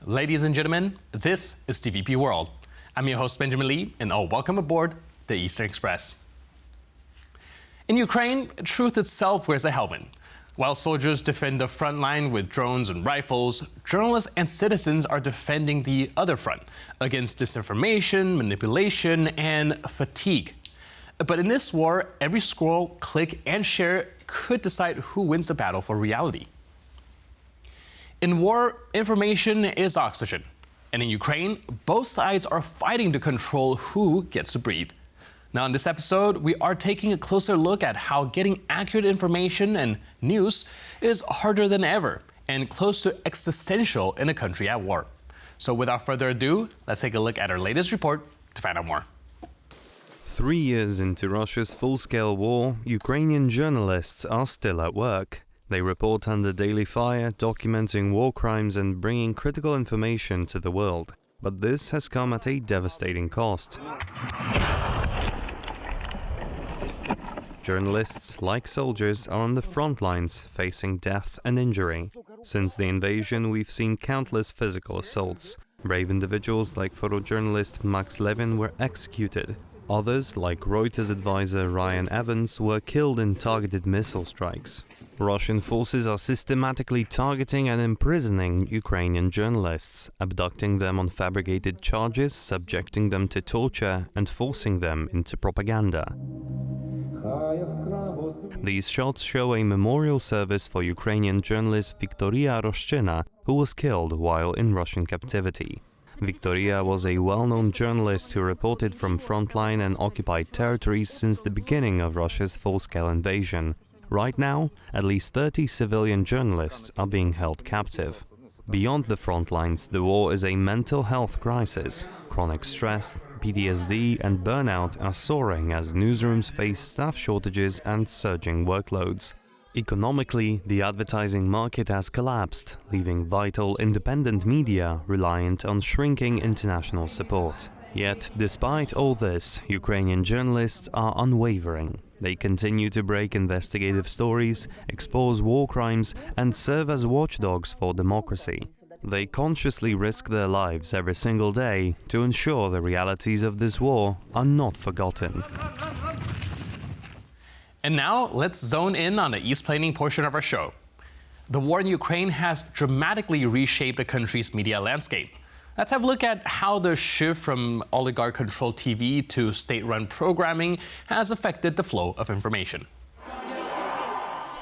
Ladies and gentlemen, this is TVP World. I'm your host Benjamin Lee, and welcome aboard the Eastern Express. In Ukraine, truth itself wears a helmet. While soldiers defend the front line with drones and rifles, journalists and citizens are defending the other front against disinformation, manipulation, and fatigue. But in this war, every scroll, click, and share could decide who wins the battle for reality. In war, information is oxygen. And in Ukraine, both sides are fighting to control who gets to breathe. Now, in this episode, we are taking a closer look at how getting accurate information and news is harder than ever and close to existential in a country at war. So without further ado, let's take a look at our latest report to find out more. 3 years into Russia's full-scale war, Ukrainian journalists are still at work. They report under daily fire, documenting war crimes and bringing critical information to the world. But this has come at a devastating cost. Journalists, like soldiers, are on the front lines, facing death and injury. Since the invasion, we've seen countless physical assaults. Brave individuals like photojournalist Max Levin were executed. Others, like Reuters advisor Ryan Evans, were killed in targeted missile strikes. Russian forces are systematically targeting and imprisoning Ukrainian journalists, abducting them on fabricated charges, subjecting them to torture, and forcing them into propaganda. These shots show a memorial service for Ukrainian journalist Viktoria Roshchina, who was killed while in Russian captivity. Viktoria was a well-known journalist who reported from frontline and occupied territories since the beginning of Russia's full-scale invasion. Right now, at least 30 civilian journalists are being held captive. Beyond the front lines, the war is a mental health crisis. Chronic stress, PTSD and burnout are soaring as newsrooms face staff shortages and surging workloads. Economically, the advertising market has collapsed, leaving vital independent media reliant on shrinking international support. Yet, despite all this, Ukrainian journalists are unwavering. They continue to break investigative stories, expose war crimes, and serve as watchdogs for democracy. They consciously risk their lives every single day to ensure the realities of this war are not forgotten. And now, let's zone in on the East-planning portion of our show. The war in Ukraine has dramatically reshaped the country's media landscape. Let's have a look at how the shift from oligarch-controlled TV to state-run programming has affected the flow of information.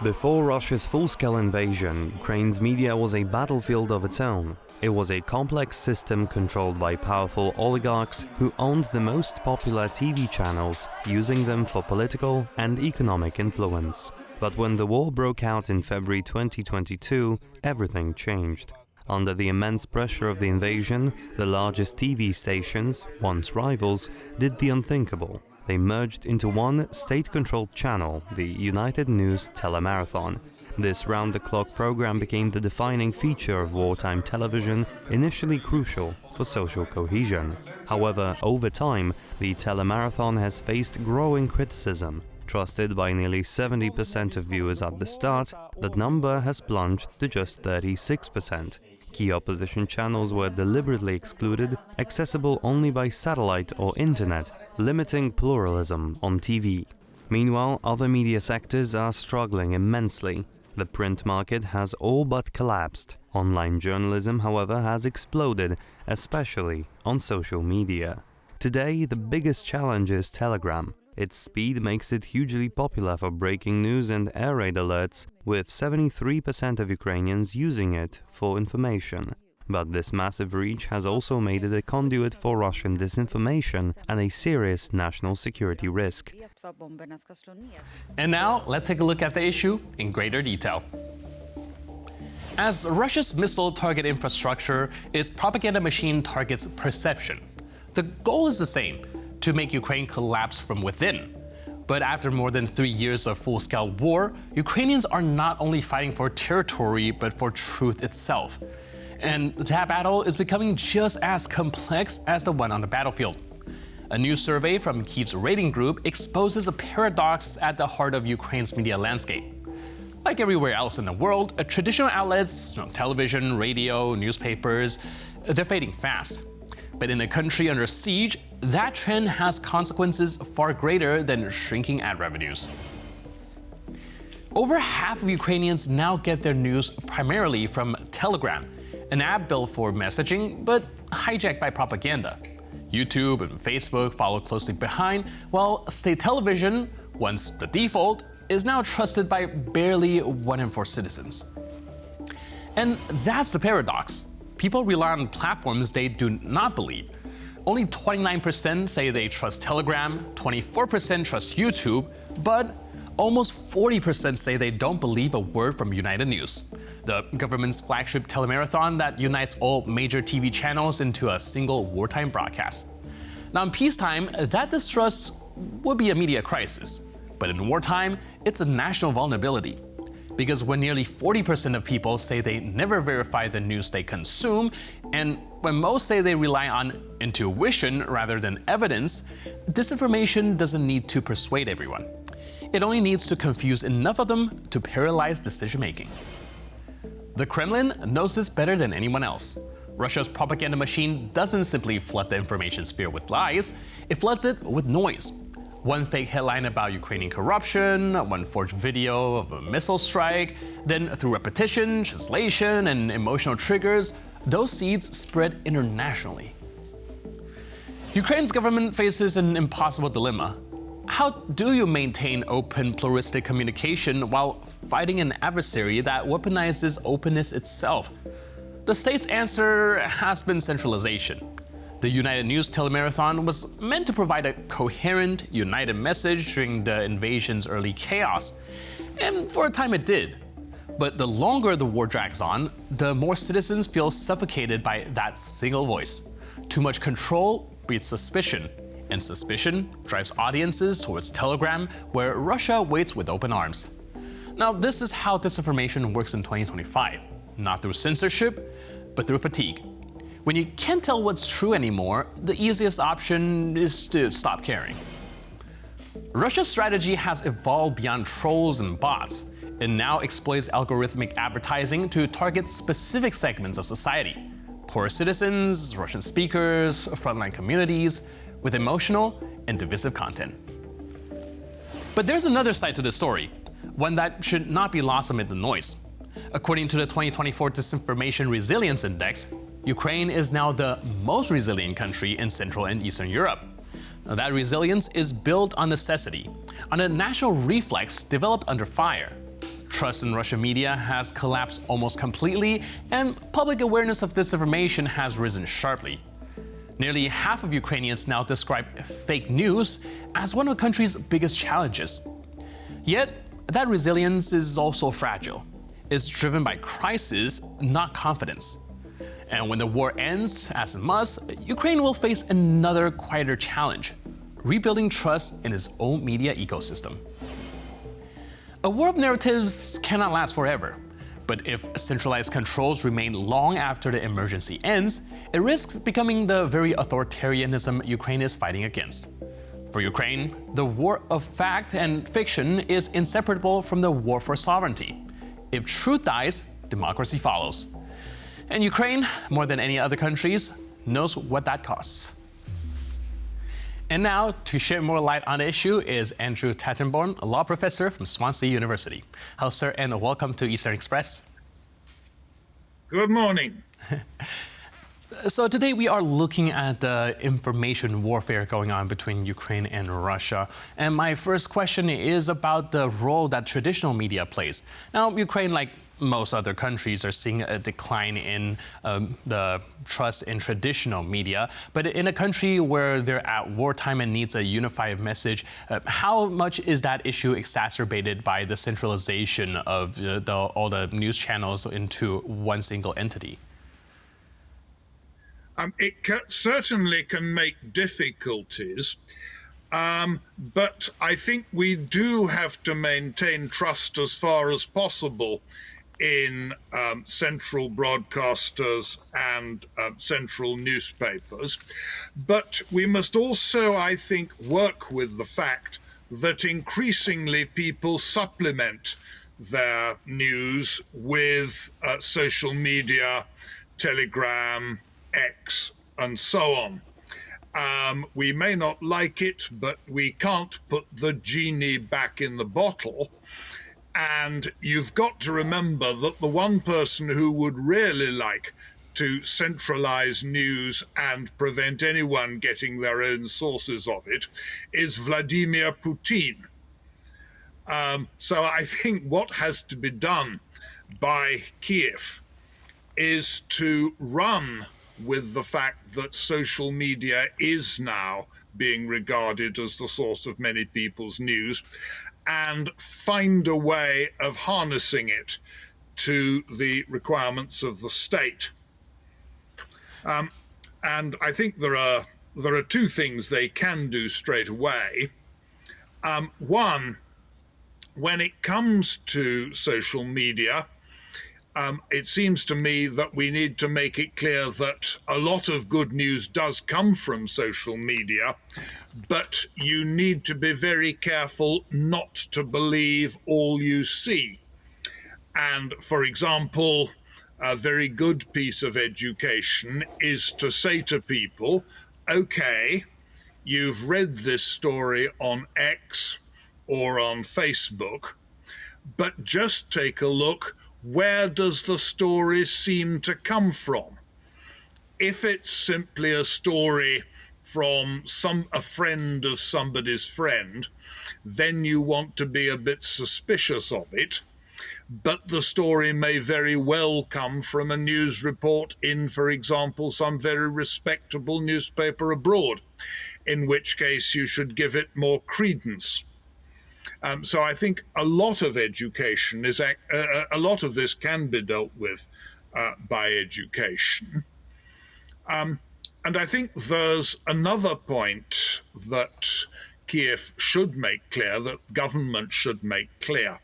Before Russia's full-scale invasion, Ukraine's media was a battlefield of its own. It was a complex system controlled by powerful oligarchs who owned the most popular TV channels, using them for political and economic influence. But when the war broke out in February 2022, everything changed. Under the immense pressure of the invasion, the largest TV stations, once rivals, did the unthinkable. They merged into one state-controlled channel, the United News Telemarathon. This round-the-clock program became the defining feature of wartime television, initially crucial for social cohesion. However, over time, the Telemarathon has faced growing criticism. Trusted by nearly 70% of viewers at the start, that number has plunged to just 36%. Key opposition channels were deliberately excluded, accessible only by satellite or internet, limiting pluralism on TV. Meanwhile, other media sectors are struggling immensely. The print market has all but collapsed. Online journalism, however, has exploded, especially on social media. Today, the biggest challenge is Telegram. Its speed makes it hugely popular for breaking news and air raid alerts, with 73% of Ukrainians using it for information. But this massive reach has also made it a conduit for Russian disinformation and a serious national security risk. And now, let's take a look at the issue in greater detail. As Russia's missile target infrastructure, its propaganda machine targets perception. The goal is the same: to make Ukraine collapse from within. But after more than 3 years of full-scale war, Ukrainians are not only fighting for territory, but for truth itself. And that battle is becoming just as complex as the one on the battlefield. A new survey from Kyiv's rating group exposes a paradox at the heart of Ukraine's media landscape. Like everywhere else in the world, traditional outlets, television, radio, newspapers, they're fading fast. But in a country under siege, that trend has consequences far greater than shrinking ad revenues. Over half of Ukrainians now get their news primarily from Telegram, an app built for messaging but hijacked by propaganda. YouTube and Facebook follow closely behind, while state television, once the default, is now trusted by barely 1 in 4 citizens. And that's the paradox. People rely on platforms they do not believe. Only 29% say they trust Telegram, 24% trust YouTube, but almost 40% say they don't believe a word from United News, the government's flagship telemarathon that unites all major TV channels into a single wartime broadcast. Now, in peacetime, that distrust would be a media crisis, but in wartime, it's a national vulnerability. Because when nearly 40% of people say they never verify the news they consume, and when most say they rely on intuition rather than evidence, disinformation doesn't need to persuade everyone. It only needs to confuse enough of them to paralyze decision-making. The Kremlin knows this better than anyone else. Russia's propaganda machine doesn't simply flood the information sphere with lies, it floods it with noise. One fake headline about Ukrainian corruption, one forged video of a missile strike, then through repetition, translation, and emotional triggers, those seeds spread internationally. Ukraine's government faces an impossible dilemma. How do you maintain open, pluralistic communication while fighting an adversary that weaponizes openness itself? The state's answer has been centralization. The United News telemarathon was meant to provide a coherent, united message during the invasion's early chaos, and for a time it did. But the longer the war drags on, the more citizens feel suffocated by that single voice. Too much control breeds suspicion, and suspicion drives audiences towards Telegram, where Russia waits with open arms. Now, this is how disinformation works in 2025, not through censorship, but through fatigue. When you can't tell what's true anymore, the easiest option is to stop caring. Russia's strategy has evolved beyond trolls and bots. It now exploits algorithmic advertising to target specific segments of society: poor citizens, Russian speakers, frontline communities, with emotional and divisive content. But there's another side to the story, one that should not be lost amid the noise. According to the 2024 Disinformation Resilience Index, Ukraine is now the most resilient country in Central and Eastern Europe. Now, that resilience is built on necessity, on a national reflex developed under fire. Trust in Russian media has collapsed almost completely, and public awareness of disinformation has risen sharply. Nearly half of Ukrainians now describe fake news as one of the country's biggest challenges. Yet, that resilience is also fragile. It's driven by crisis, not confidence. And when the war ends, as it must, Ukraine will face another quieter challenge: rebuilding trust in its own media ecosystem. A war of narratives cannot last forever, but if centralized controls remain long after the emergency ends, it risks becoming the very authoritarianism Ukraine is fighting against. For Ukraine, the war of fact and fiction is inseparable from the war for sovereignty. If truth dies, democracy follows. And Ukraine, more than any other countries, knows what that costs. And now, to shed more light on the issue is Andrew Tattenborn, a law professor from Swansea University. Hello, sir, and welcome to Eastern Express. Good morning. So today we are looking at the information warfare going on between Ukraine and Russia. And my first question is about the role that traditional media plays. Now, Ukraine, like most other countries, are seeing a decline in the trust in traditional media. But in a country where they're at wartime and needs a unified message, how much is that issue exacerbated by the centralization of all the news channels into one single entity? Certainly can make difficulties, but I think we do have to maintain trust as far as possible in central broadcasters and central newspapers. But we must also, I think, work with the fact that increasingly people supplement their news with social media, Telegram, X, and so on. We may not like it, but we can't put the genie back in the bottle. And you've got to remember that the one person who would really like to centralize news and prevent anyone getting their own sources of it is Vladimir Putin. So I think what has to be done by Kiev is to run with the fact that social media is now being regarded as the source of many people's news and find a way of harnessing it to the requirements of the state. And I think there are two things they can do straight away. One, when it comes to social media, it seems to me that we need to make it clear that a lot of good news does come from social media, but you need to be very careful not to believe all you see. And for example, a very good piece of education is to say to people, okay, you've read this story on X or on Facebook, but just take a look, where does the story seem to come from? If it's simply a story from a friend of somebody's friend, then you want to be a bit suspicious of it. But the story may very well come from a news report in, for example, some very respectable newspaper abroad, in which case you should give it more credence. So I think a lot of education a lot of this can be dealt with by education. And I think there's another point that Kiev should make clear, that government should make clear.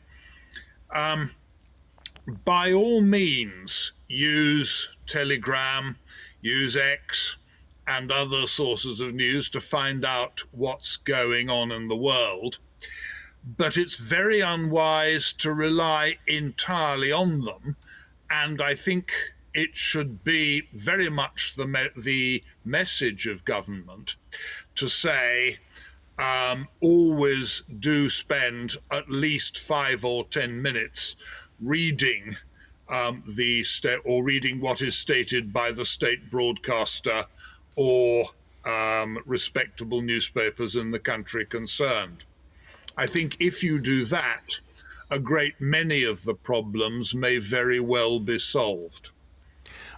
By all means, use Telegram, use X, and other sources of news to find out what's going on in the world. But it's very unwise to rely entirely on them. And I think it should be very much the message of government to say, always do spend at least 5 or 10 minutes reading reading what is stated by the state broadcaster or respectable newspapers in the country concerned. I think if you do that, a great many of the problems may very well be solved.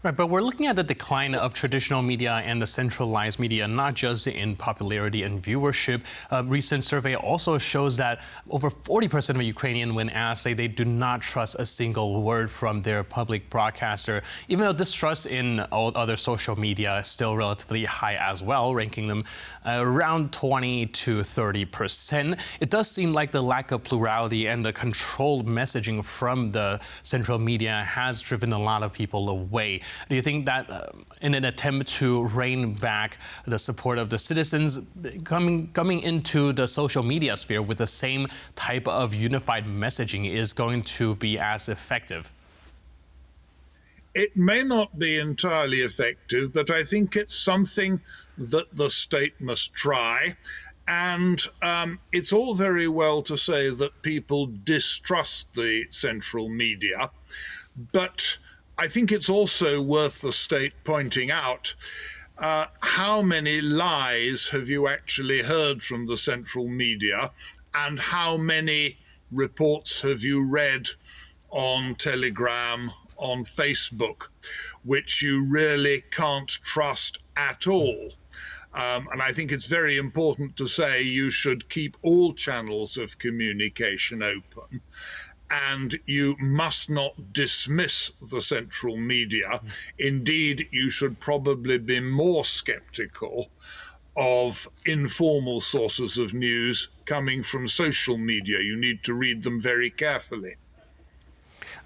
Right, but we're looking at the decline of traditional media and the centralized media, not just in popularity and viewership. A recent survey also shows that over 40% of Ukrainians, when asked, say they do not trust a single word from their public broadcaster, even though distrust in all other social media is still relatively high as well, ranking them around 20 to 30%. It does seem like the lack of plurality and the controlled messaging from the central media has driven a lot of people away. Do you think that in an attempt to rein back the support of the citizens, coming into the social media sphere with the same type of unified messaging is going to be as effective? It may not be entirely effective, but I think it's something that the state must try. And it's all very well to say that people distrust the central media, but I think it's also worth the state pointing out how many lies have you actually heard from the central media, and how many reports have you read on Telegram, on Facebook, which you really can't trust at all. And I think it's very important to say you should keep all channels of communication open. And you must not dismiss the central media. Indeed, you should probably be more skeptical of informal sources of news coming from social media. You need to read them very carefully.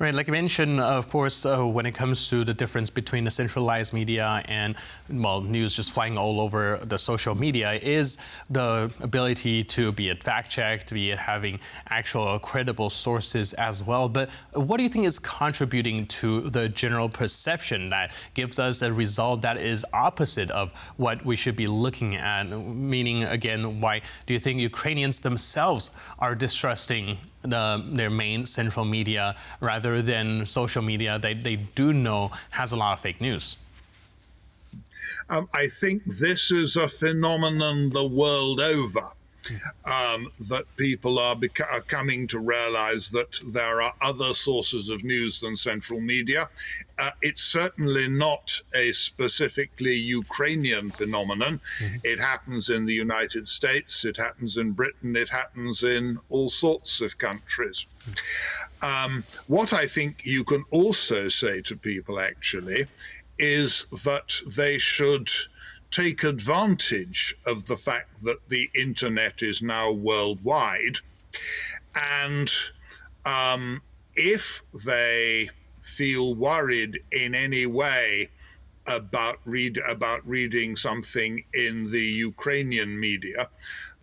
Right, like you mentioned, of course, when it comes to the difference between the centralized media and, well, news just flying all over the social media is the ability to be it fact-checked, to be it having actual credible sources as well. But what do you think is contributing to the general perception that gives us a result that is opposite of what we should be looking at? Meaning, again, why do you think Ukrainians themselves are distrusting their main central media rather than social media that they do know has a lot of fake news? I think this is a phenomenon the world over. That people are coming to realize that there are other sources of news than central media. It's certainly not a specifically Ukrainian phenomenon. It happens in the United States, it happens in Britain, it happens in all sorts of countries. What I think you can also say to people, actually, is that they should take advantage of the fact that the internet is now worldwide. And if they feel worried in any way about reading something in the Ukrainian media,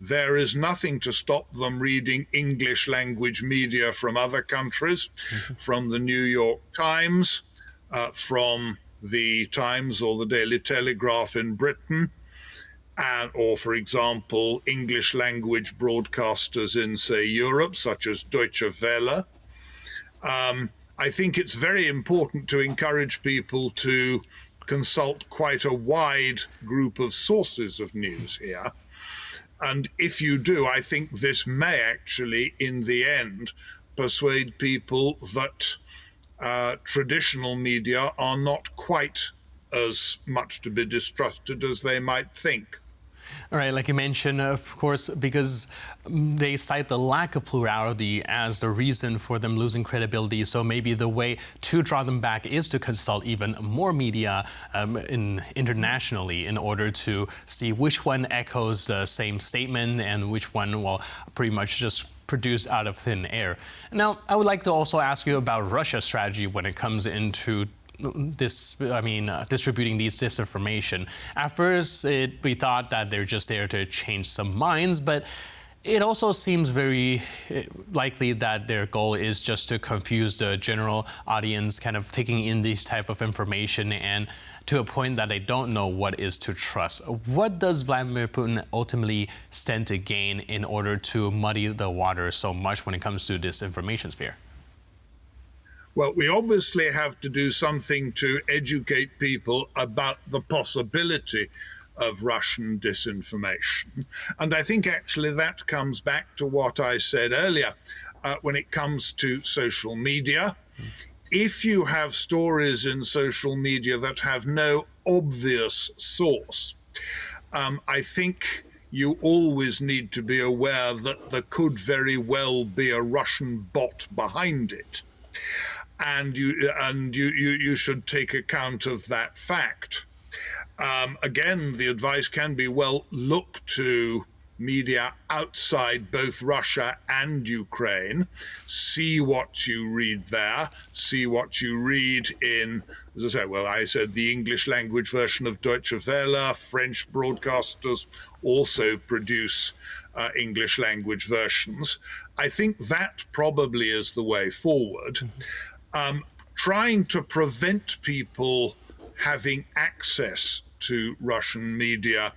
there is nothing to stop them reading English language media from other countries, from the New York Times, from the Times or the Daily Telegraph in Britain, or, for example, English language broadcasters in, say, Europe, such as Deutsche Welle. I think it's very important to encourage people to consult quite a wide group of sources of news here. And if you do, I think this may actually, in the end, persuade people that traditional media are not quite as much to be distrusted as they might think. All right, like you mentioned, of course, because they cite the lack of plurality as the reason for them losing credibility. So maybe the way to draw them back is to consult even more media internationally in order to see which one echoes the same statement and which one will pretty much just produced out of thin air. Now, I would like to also ask you about Russia's strategy when it comes into distributing these disinformation. At first, we thought that they're just there to change some minds, but it also seems very likely that their goal is just to confuse the general audience, kind of taking in these type of information and to a point that they don't know what is to trust. What does Vladimir Putin ultimately stand to gain in order to muddy the water so much when it comes to this information sphere? Well, we obviously have to do something to educate people about the possibility of Russian disinformation. And I think actually that comes back to what I said earlier when it comes to social media. If you have stories in social media that have no obvious source, I think you always need to be aware that there could very well be a Russian bot behind it. And you should take account of that fact. Again, the advice can be, well, look to media outside both Russia and Ukraine, see what you read there, see what you read in, as I said, I said the English language version of Deutsche Welle. French broadcasters also produce English language versions. I think that probably is the way forward. Trying to prevent people having access to Russian media,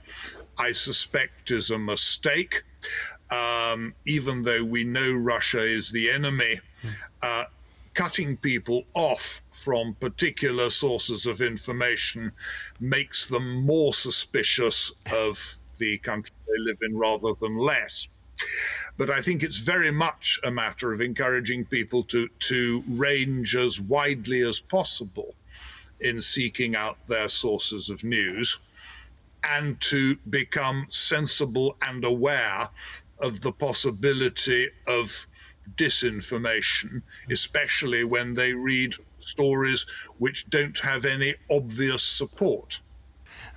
I suspect, is a mistake. Even though we know Russia is the enemy, cutting people off from particular sources of information makes them more suspicious of the country they live in rather than less. But I think it's very much a matter of encouraging people to range as widely as possible in seeking out their sources of news and to become sensible and aware of the possibility of disinformation, especially when they read stories which don't have any obvious support.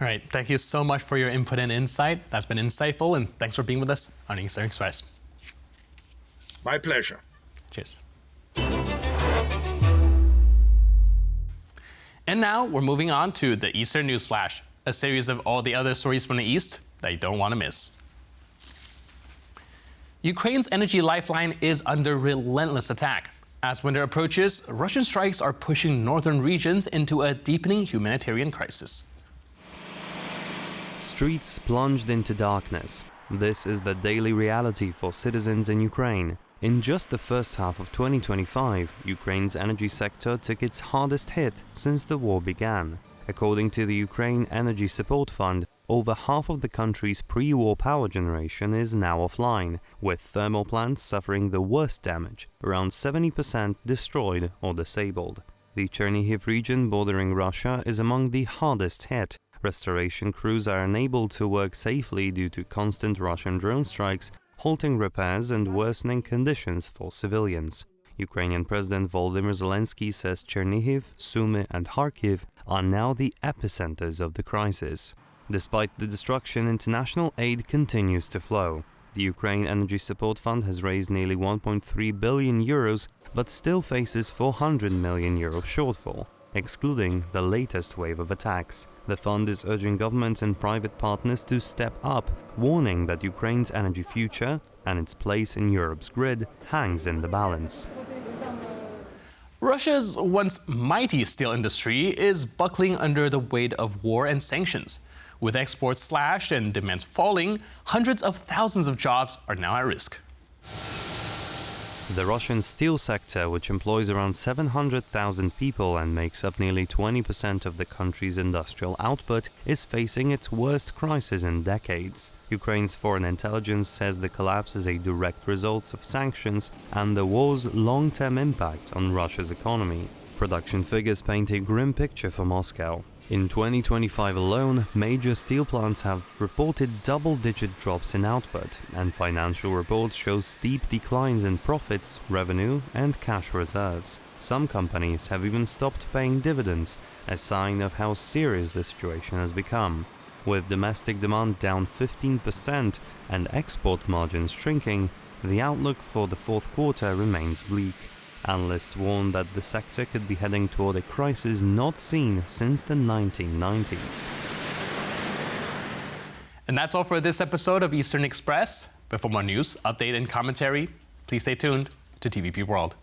All right, thank you so much for your input and insight. That's been insightful, and thanks for being with us on Eastern Express. My pleasure. Cheers. And now we're moving on to the Eastern News Flash, a series of all the other stories from the East that you don't want to miss. Ukraine's energy lifeline is under relentless attack. As winter approaches, Russian strikes are pushing northern regions into a deepening humanitarian crisis. Streets plunged into darkness. This is the daily reality for citizens in Ukraine. In just the first half of 2025, Ukraine's energy sector took its hardest hit since the war began. According to the Ukraine Energy Support Fund, over half of the country's pre-war power generation is now offline, with thermal plants suffering the worst damage, around 70% destroyed or disabled. The Chernihiv region bordering Russia is among the hardest hit. Restoration crews are unable to work safely due to constant Russian drone strikes, halting repairs and worsening conditions for civilians. Ukrainian President Volodymyr Zelensky says Chernihiv, Sumy and Kharkiv are now the epicenters of the crisis. Despite the destruction, international aid continues to flow. The Ukraine Energy Support Fund has raised nearly 1.3 billion euros, but still faces 400 million euro shortfall, excluding the latest wave of attacks. The fund is urging governments and private partners to step up, warning that Ukraine's energy future and its place in Europe's grid hangs in the balance. Russia's once mighty steel industry is buckling under the weight of war and sanctions. With exports slashed and demand falling, hundreds of thousands of jobs are now at risk. The Russian steel sector, which employs around 700,000 people and makes up nearly 20% of the country's industrial output, is facing its worst crisis in decades. Ukraine's foreign intelligence says the collapse is a direct result of sanctions and the war's long-term impact on Russia's economy. Production figures paint a grim picture for Moscow. In 2025 alone, major steel plants have reported double-digit drops in output, and financial reports show steep declines in profits, revenue, and cash reserves. Some companies have even stopped paying dividends, a sign of how serious the situation has become. With domestic demand down 15% and export margins shrinking, the outlook for the fourth quarter remains bleak. Analysts warn that the sector could be heading toward a crisis not seen since the 1990s. And that's all for this episode of Eastern Express. But for more news, update, and commentary, please stay tuned to TVP World.